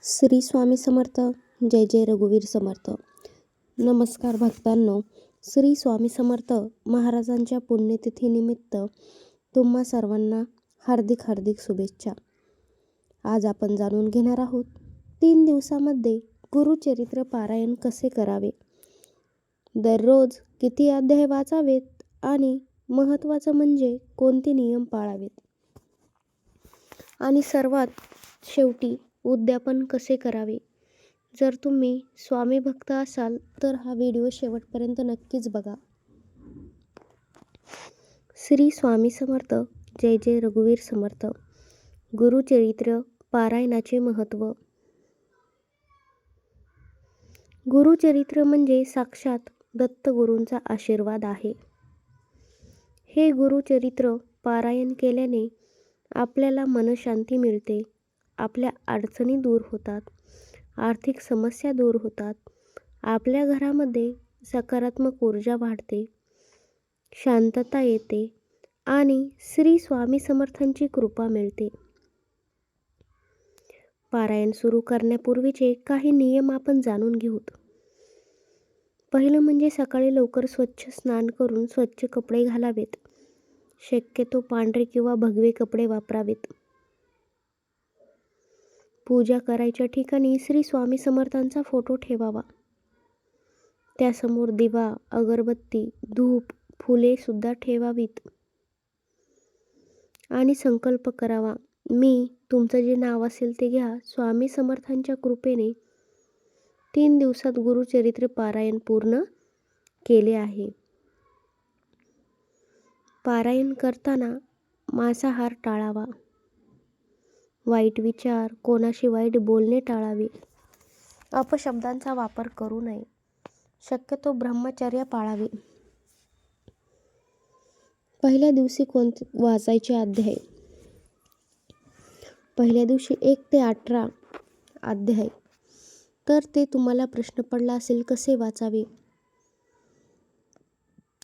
श्री स्वामी समर्थ. जय जय रघुवीर समर्थ. नमस्कार भक्तांनो. श्री स्वामी समर्थ महाराजांच्या पुण्यतिथीनिमित्त तुम्हा सर्वांना हार्दिक हार्दिक शुभेच्छा. आज आपण जाणून घेणार आहोत 3 दिवसामध्ये गुरुचरित्र पारायण कसे करावे, दररोज किती अध्याय वाचावेत आणि महत्त्वाचं म्हणजे कोणते नियम पाळावेत आणि सर्वात शेवटी उद्यापन कसे करावे. जर तुम्ही स्वामी भक्त असाल तर हा व्हिडिओ शेवटपर्यंत नक्कीच बघा. श्री स्वामी समर्थ. जय जय रघुवीर समर्थ. गुरुचरित्र पारायणाचे महत्त्व. गुरुचरित्र म्हणजे साक्षात दत्तगुरूंचा आशीर्वाद आहे. हे गुरुचरित्र पारायण केल्याने आपल्याला मनशांती मिळते, आपल्या अडचणी दूर होतात, आर्थिक समस्या दूर होतात, आपल्या घरामध्ये सकारात्मक ऊर्जा वाढते, शांतता येते आणि श्री स्वामी समर्थांची कृपा मिळते. पारायण सुरू करण्यापूर्वीचे काही नियम आपण जाणून घेऊत. पहिलं म्हणजे सकाळी लवकर स्वच्छ स्नान करून स्वच्छ कपडे घालावेत. शक्यतो पांढरे किंवा भगवे कपडे वापरावेत. पूजा करायच्या ठिकाणी श्री स्वामी समर्थांचा फोटो ठेवावा. त्यासमोर दिवा, अगरबत्ती, धूप, फुले सुद्धा ठेवावीत आणि संकल्प करावा, मी तुमचं जे नाव असेल ते घ्या. स्वामी समर्थांच्या कृपेने 3 दिवसात गुरुचरित्र पारायण पूर्ण केले आहे. पारायण करताना मांसाहार टाळावा. वाईट विचार, कोणाशी वाईट बोलणे टाळावे. अपशब्दांचा वापर करू नये. शक्यतो ब्रह्मचर्य पाळावे. पहिल्या दिवशी कोणते वाचायचे अध्याय. पहिल्या दिवशी 1 ते 18 अध्याय. तर ते तुम्हाला प्रश्न पडला असेल कसे वाचावे.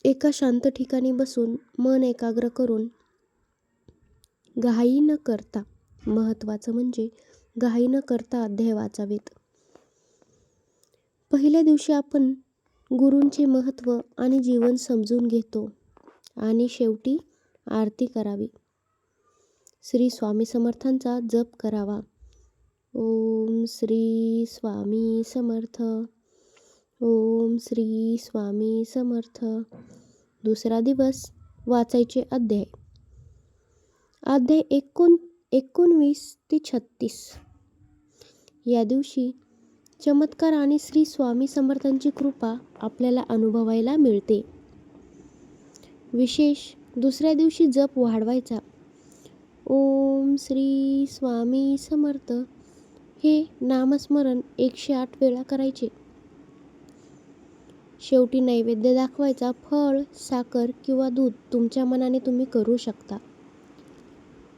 एका शांत ठिकाणी बसून मन एकाग्र करून घाई न करता, महत्त्वाचं म्हणजे घाई न करता अध्याय वाचावेत. पहिल्या दिवशी आपण गुरूंचे महत्त्व आणि जीवन समजून घेतो आणि शेवटी आरती करावी. श्री स्वामी समर्थांचा जप करावा. ओम श्री स्वामी समर्थ. ओम श्री स्वामी समर्थ. दुसरा दिवस वाचायचे अध्याय. अध्याय 19 ते 36. या दिवशी चमत्कार आणि श्री स्वामी समर्थांची कृपा आपल्याला अनुभवायला मिळते. विशेष दुसऱ्या दिवशी जप वाढवायचा. ओम श्री स्वामी समर्थ हे नामस्मरण 108 वेळा करायचे. शेवटी नैवेद्य दाखवायचा. फळ, साखर किंवा दूध तुमच्या मनाने तुम्ही करू शकता.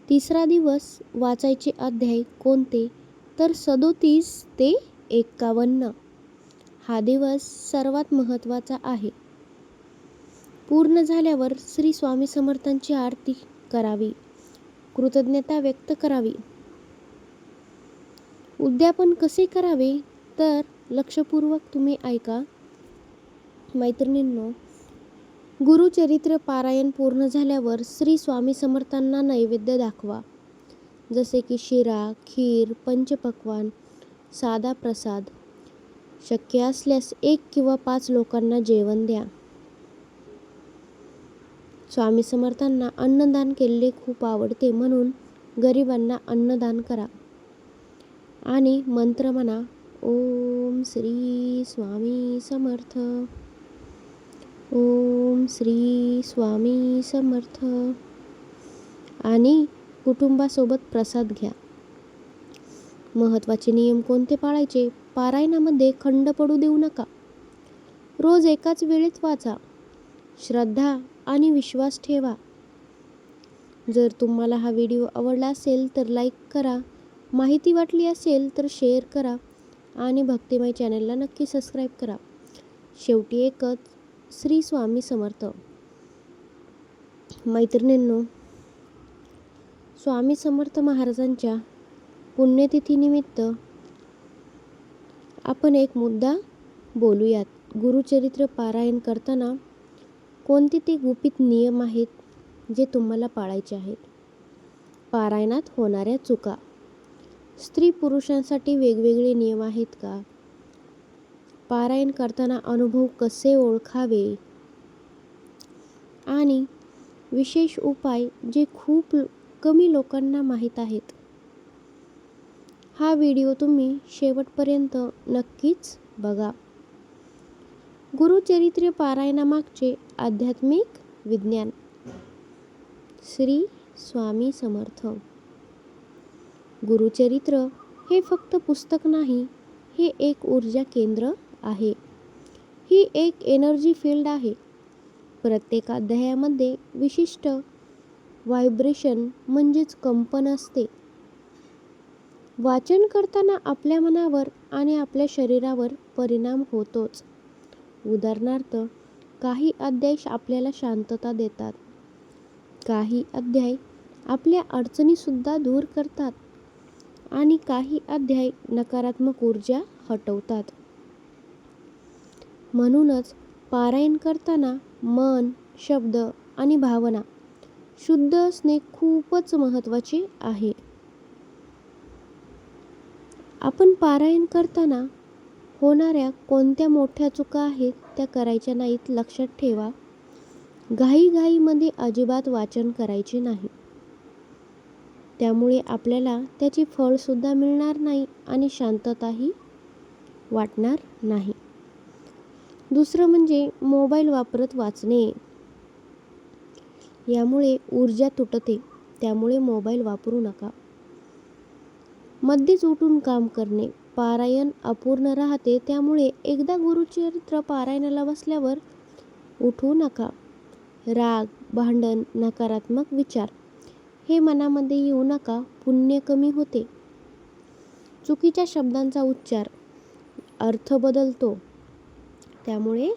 तिसरा दिवस वाचायचे अध्याय कोणते तर 37 ते 51. हा दिवस सर्वात महत्त्वाचा आहे. पूर्ण झाल्यावर श्री स्वामी समर्थांची आरती करावी, कृतज्ञता व्यक्त करावी. उद्यापन कसे करावे तर लक्षपूर्वक तुम्ही ऐका. मैत्रिणींनो, गुरुचरित्र पारायण पूर्ण झाल्यावर श्री स्वामी समर्थांना नैवेद्य दाखवा. जसे की शिरा, खीर, पंचपक्वान्न, साधा प्रसाद. शक्य असल्यास 1 किंवा 5 लोकांना जेवण द्या. स्वामी समर्थांना अन्नदान केलेले खूप आवडते, म्हणून गरिबांना अन्नदान करा आणि मंत्र म्हणा. ओम श्री स्वामी समर्थ. ओम श्री स्वामी समर्थ आणि कुटुंबासोबत प्रसाद घ्या. महत्त्वाचे नियम कोणते पाळायचे. पारायणामध्ये खंड पडू देऊ नका. रोज एकाच वेळेत वाचा. श्रद्धा आणि विश्वास ठेवा. जर तुम्हाला हा व्हिडिओ आवडला असेल तर लाईक करा. माहिती वाटली असेल तर शेअर करा आणि भक्तिमय चॅनलला नक्की सबस्क्राईब करा. शेवटी एकच, श्री स्वामी समर्थ. मैत्रिणींनो, स्वामी समर्थ महाराजांच्या पुण्यतिथीनिमित्त आपण एक मुद्दा बोलूयात. गुरुचरित्र पारायण करताना कोणते ते गुपित नियम आहेत जे तुम्हाला पाळायचे आहेत? पारायणात होणाऱ्या चुका. स्त्री पुरुषांसाठी वेगवेगळे नियम आहेत का? पारायण करताना अनुभव कसे ओळखावे आणि विशेष उपाय जे खूप कमी लोकांना माहीत आहेत. हा व्हिडिओ तुम्ही शेवटपर्यंत नक्कीच बघा. गुरुचरित्र पारायणामागचे आध्यात्मिक विज्ञान. श्री स्वामी समर्थ. गुरुचरित्र हे फक्त पुस्तक नाही, हे एक ऊर्जा केंद्र आहे. ही एक एनर्जी फील्ड आहे. प्रत्येक अध्यायामध्ये विशिष्ट व्हायब्रेशन म्हणजेच कंपन असते. वाचन करताना आपल्या मनावर आणि आपल्या शरीरावर परिणाम होतोच. उदाहरणार्थ, काही अध्याय आपल्याला शांतता देतात, काही अध्याय आपल्या अडचणीसुद्धा दूर करतात आणि काही अध्याय नकारात्मक ऊर्जा हटवतात. म्हणूनच पारायण करताना मन, शब्द आणि भावना शुद्ध असणे खूपच महत्त्वाचे आहे. आपण पारायण करताना होणाऱ्या कोणत्या मोठ्या चुका आहेत त्या करायच्या नाहीत, लक्षात ठेवा. घाईघाईमध्ये अजिबात वाचन करायचे नाही. त्यामुळे आपल्याला त्याचे फळसुद्धा मिळणार नाही आणि शांतताही वाटणार नाही. दुसरं म्हणजे मोबाईल वापरत वाचणे. यामुळे ऊर्जा तुटते, त्यामुळे मोबाईल वापरू नका. मध्येच उठून काम करणे. पारायण अपूर्ण राहते, त्यामुळे एकदा गुरुचरित्र पारायणाला बसल्यावर उठू नका. राग, भांडण, नकारात्मक विचार हे मनामध्ये येऊ नका, पुण्य कमी होते. चुकीच्या शब्दांचा उच्चार, अर्थ बदलतो. त्यामुळे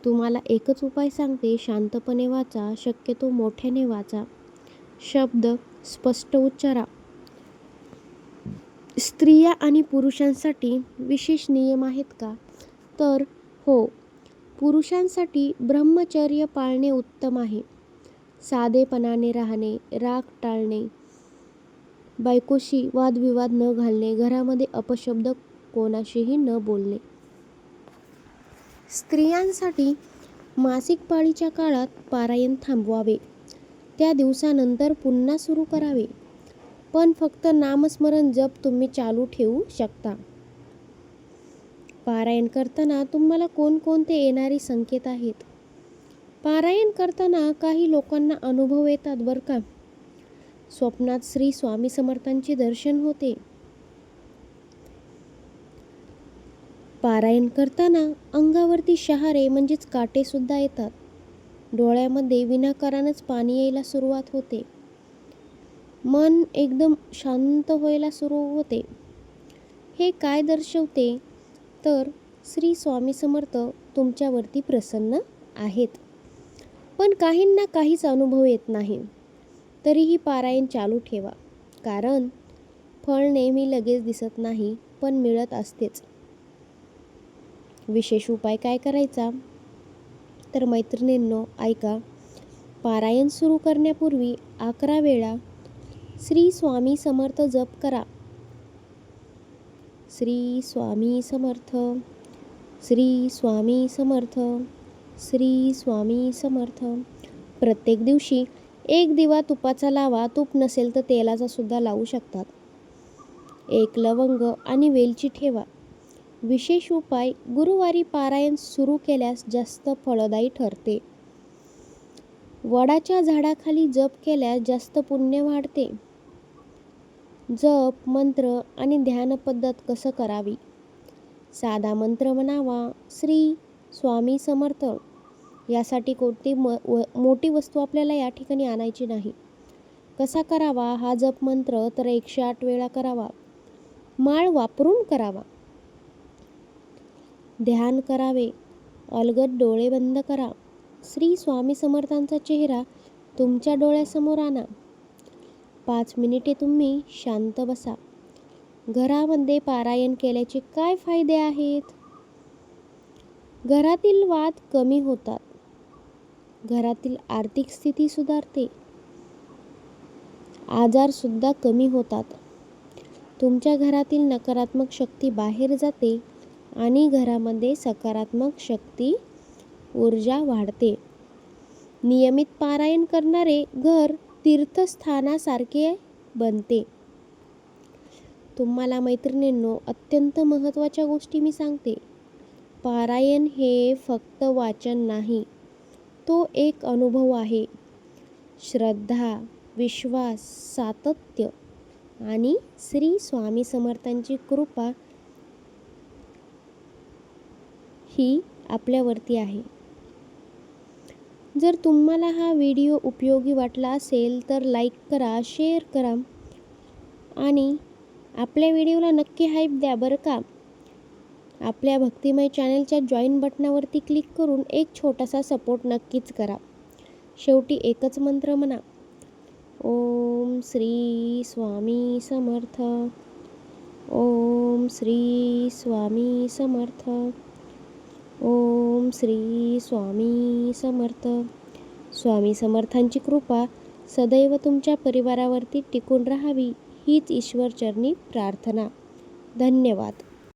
तुम्हाला एकच उपाय सांगते, शांतपणे वाचा, शक्यतो मोठ्याने वाचा, शब्द स्पष्ट उच्चारा. स्त्रिया आणि पुरुषांसाठी विशेष नियम आहेत का? तर हो, पुरुषांसाठी ब्रह्मचर्य पाळणे उत्तम आहे. साधेपणाने राहणे, राग टाळणे, बायकोशी वादविवाद न घालणे, घरामध्ये अपशब्द कोणाशीही न बोलणे. स्त्रियांसाठी मासिक पाळीच्या काळात पारायण थांबवावे, त्या दिवसानंतर पुन्हा सुरू करावे. पण फक्त नामस्मरण जप तुम्ही चालू ठेवू शकता. पारायण करताना तुम्हाला कोणकोणते येणारे संकेत आहेत? पारायण करताना काही लोकांना अनुभव येतात बरं का. स्वप्नात श्री स्वामी समर्थांचे दर्शन होते. पारायण करताना अंगावरती शहारे म्हणजेच काटे सुद्धा येतात. डोळ्यामध्ये विनाकारणच पाणी यायला सुरुवात होते. मन एकदम शांत व्हायला सुरू होते. हे काय दर्शवते? तर श्री स्वामी समर्थ तुमच्यावरती प्रसन्न आहेत. पण काहींना काहीच अनुभव येत नाही. तरीही पारायण चालू ठेवा, कारण फळ नेहमी लगेच दिसत नाही, पण मिळत असतेच. विशेष उपाय काय करायचा? तर मैत्रिणींनो ऐका. पारायण सुरू करण्यापूर्वी 11 वेळा श्री स्वामी समर्थ जप करा. श्री स्वामी समर्थ, श्री स्वामी समर्थ, श्री स्वामी समर्थ. प्रत्येक दिवशी एक दिवा तुपाचा लावा. तूप नसेल तर तेलाचा सुद्धा लावू शकतात. एक लवंग आणि वेलची ठेवा. विशेष उपाय, गुरुवारी पारायण सुरू केल्यास जास्त फळदायी ठरते. वडाच्या झाडाखाली जप केल्यास जास्त पुण्य वाढते. जप, मंत्र आणि ध्यान पद्धत कसं करावी? साधा मंत्र म्हणावा, श्री स्वामी समर्थ. यासाठी कोणती मोठी वस्तू आपल्याला या ठिकाणी आणायची नाही. कसा करावा हा जप मंत्र? तर 108 वेळा करावा. माळ वापरून करावा. ध्यान करावे. अलगद डोळे बंद करा. श्री स्वामी समर्थांचा चेहरा तुमच्या डोळ्यासमोर आणा. 5 मिनिटे तुम्ही शांत बसा. घरामध्ये पारायण केल्याचे काय फायदे आहेत? घरातील वाद कमी होतात. घरातील आर्थिक स्थिती सुधारते. आजारसुद्धा कमी होतात. तुमच्या घरातील नकारात्मक शक्ती बाहेर जाते आणि घरामध्ये सकारात्मक शक्ती ऊर्जा वाढते. नियमित पारायण करणारे घर तीर्थस्थानासारखे बनते. तुम्हाला मैत्रिणींनो, अत्यंत महत्त्वाच्या गोष्टी मी सांगते. पारायण हे फक्त वाचन नाही, तो एक अनुभव आहे. श्रद्धा, विश्वास, सातत्य आणि श्री स्वामी समर्थांची कृपा ही आपल्यावरती आहे. जर तुम्हाला हा व्हिडिओ उपयोगी वाटला असेल तर लाईक करा, शेअर करा आणि आपल्या व्हिडिओला नक्की हाईप द्या बरं का. आपल्या भक्तिमय चॅनलच्या जॉईन बटनावरती क्लिक करून एक छोटासा सपोर्ट नक्कीच करा. शेवटी एकच मंत्र म्हणा, ओम श्री स्वामी समर्थ. ओम श्री स्वामी समर्थ. ओम श्री स्वामी समर्थ. स्वामी समर्थांची कृपा सदैव तुमच्या परिवारावरती टिकून राहावी हीच ईश्वरचरणी प्रार्थना. धन्यवाद.